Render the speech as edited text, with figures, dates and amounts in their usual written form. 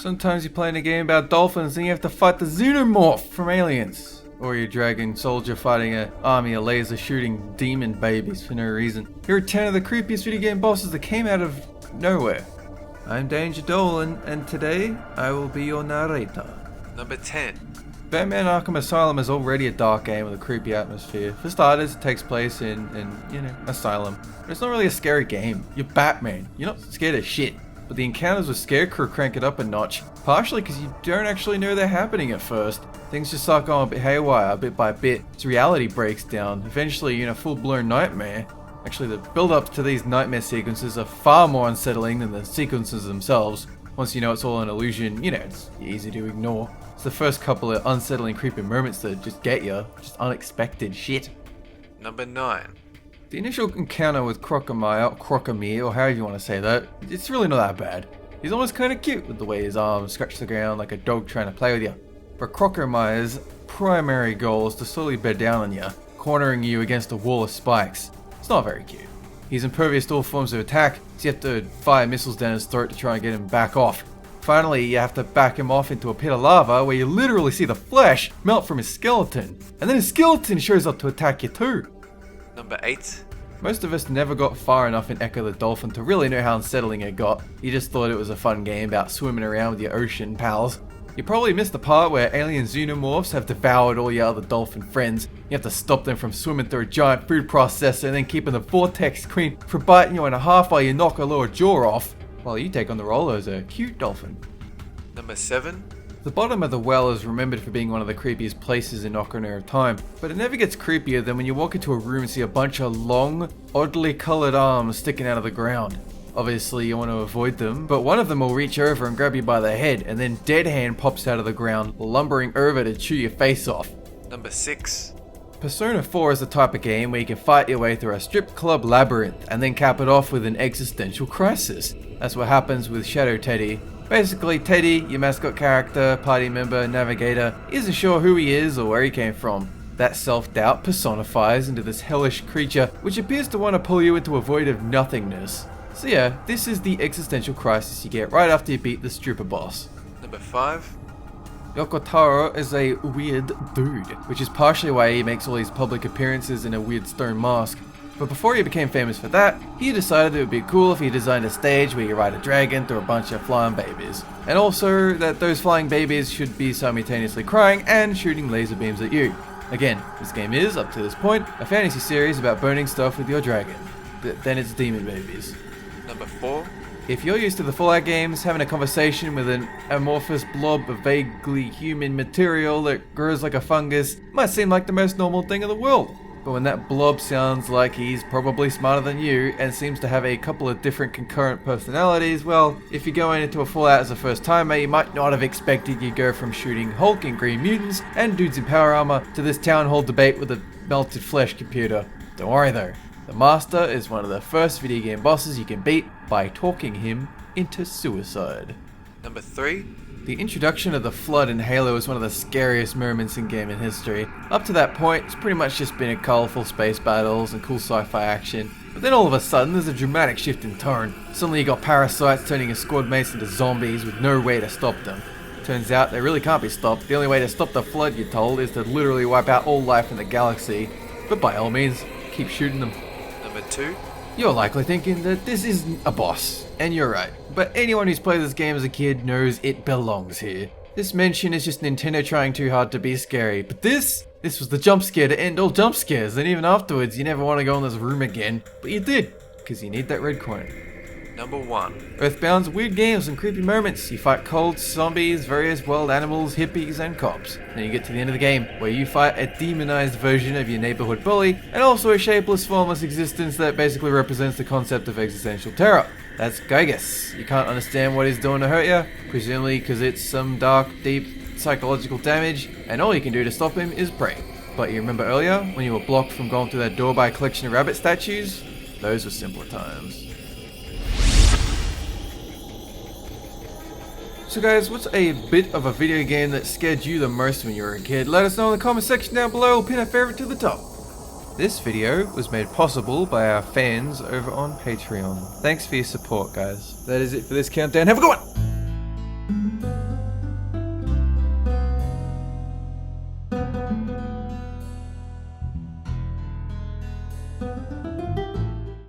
Sometimes you're playing a game about dolphins and you have to fight the Xenomorph from Aliens. Or you're a dragon soldier fighting an army of laser shooting demon babies for no reason. Here are 10 of the creepiest video game bosses that came out of nowhere. I'm Danger Dolan, and today I will be your narrator. Number 10. Batman Arkham Asylum is already a dark game with a creepy atmosphere. For starters, it takes place in Asylum. But it's not really a scary game. You're Batman. You're not scared of shit. But the encounters with SCARECROW crank it up a notch. Partially because you don't actually know they're happening at first. Things just start going a bit haywire, bit by bit. As reality breaks down. Eventually, you're in a full-blown nightmare. Actually, the build-up to these nightmare sequences are far more unsettling than the sequences themselves. Once you know it's all an illusion, it's easy to ignore. It's the first couple of unsettling, creepy moments that just get you. Just unexpected shit. Number 9. The initial encounter with CROCOMIRE, or however you want to say that, it's really not that bad. He's almost kind of cute with the way his arms scratch the ground like a dog trying to play with you. But CROCOMIRE's primary goal is to slowly bear down on you, cornering you against a wall of spikes. It's not very cute. He's impervious to all forms of attack, so you have to fire missiles down his throat to try and get him back off. Finally, you have to back him off into a pit of lava where you literally see the flesh melt from his skeleton. And then his skeleton shows up to attack you too. Number 8. Most of us never got far enough in ECCO the Dolphin to really know how unsettling it got. You just thought it was a fun game about swimming around with your ocean pals. You probably missed the part where alien xenomorphs have devoured all your other dolphin friends. You have to stop them from swimming through a giant food processor and then keeping the VORTEX Queen from biting you in half while you knock her lower jaw off, while you take on the role as a cute dolphin. Number 7. The bottom of the well is remembered for being one of the creepiest places in Ocarina of Time, but it never gets creepier than when you walk into a room and see a bunch of long, oddly coloured arms sticking out of the ground. Obviously you want to avoid them, but one of them will reach over and grab you by the head, and then Dead Hand pops out of the ground, lumbering over to chew your face off. Number 6. Persona 4 is the type of game where you can fight your way through a strip club labyrinth, and then cap it off with an existential crisis. That's what happens with Shadow Teddie. Basically, Teddie, your mascot character, party member, navigator, isn't sure who he is or where he came from. That self-doubt personifies into this hellish creature, which appears to want to pull you into a void of nothingness. So yeah, this is the existential crisis you get right after you beat the stripper boss. Number 5. Yokotaro is a weird dude, which is partially why he makes all these public appearances in a weird stone mask. But before he became famous for that, he decided it would be cool if he designed a stage where you ride a dragon through a bunch of flying babies. And also that those flying babies should be simultaneously crying and shooting laser beams at you. Again, this game is, up to this point, a fantasy series about burning stuff with your dragon. Then it's demon babies. Number 4. If you're used to the Fallout games, having a conversation with an amorphous blob of vaguely human material that grows like a fungus might seem like the most normal thing in the world. But when that blob sounds like he's probably smarter than you and seems to have a couple of different concurrent personalities, well, if you're going into a Fallout as a first timer, you might not have expected you'd go from shooting Hulk and Green Mutants and dudes in power armor to this town hall debate with a melted flesh computer. Don't worry though, the Master is one of the first video game bosses you can beat by talking him into suicide. Number 3. The introduction of the Flood in Halo is one of the scariest moments in gaming history. Up to that point, it's pretty much just been a colourful space battles and cool sci-fi action. But then all of a sudden, there's a dramatic shift in tone. Suddenly you got parasites turning your squad mates into zombies with no way to stop them. Turns out they really can't be stopped. The only way to stop the Flood, you're told, is to literally wipe out all life in the galaxy. But by all means, keep shooting them. Number 2. You're likely thinking that this isn't a boss, and you're right. But anyone who's played this game as a kid knows it belongs here. This mention is just Nintendo trying too hard to be scary, but this was the jump scare to end all jump scares, and even afterwards you never want to go in this room again. But you did, because you need that red coin. Number 1. Earthbound's weird games and creepy moments. You fight cults, zombies, various wild animals, hippies, and cops. Then you get to the end of the game, where you fight a demonized version of your neighborhood bully, and also a shapeless, formless existence that basically represents the concept of existential terror. That's GIYGAS. You can't understand what he's doing to hurt you, presumably because it's some dark, deep, psychological damage, and all you can do to stop him is pray. But you remember earlier, when you were blocked from going through that door by a collection of rabbit statues? Those were simpler times. So guys, what's a bit of a video game that scared you the most when you were a kid? Let us know in the comment section down below, or pin a favorite to the top. This video was made possible by our fans over on Patreon. Thanks for your support, guys. That is it for this countdown. Have a good one!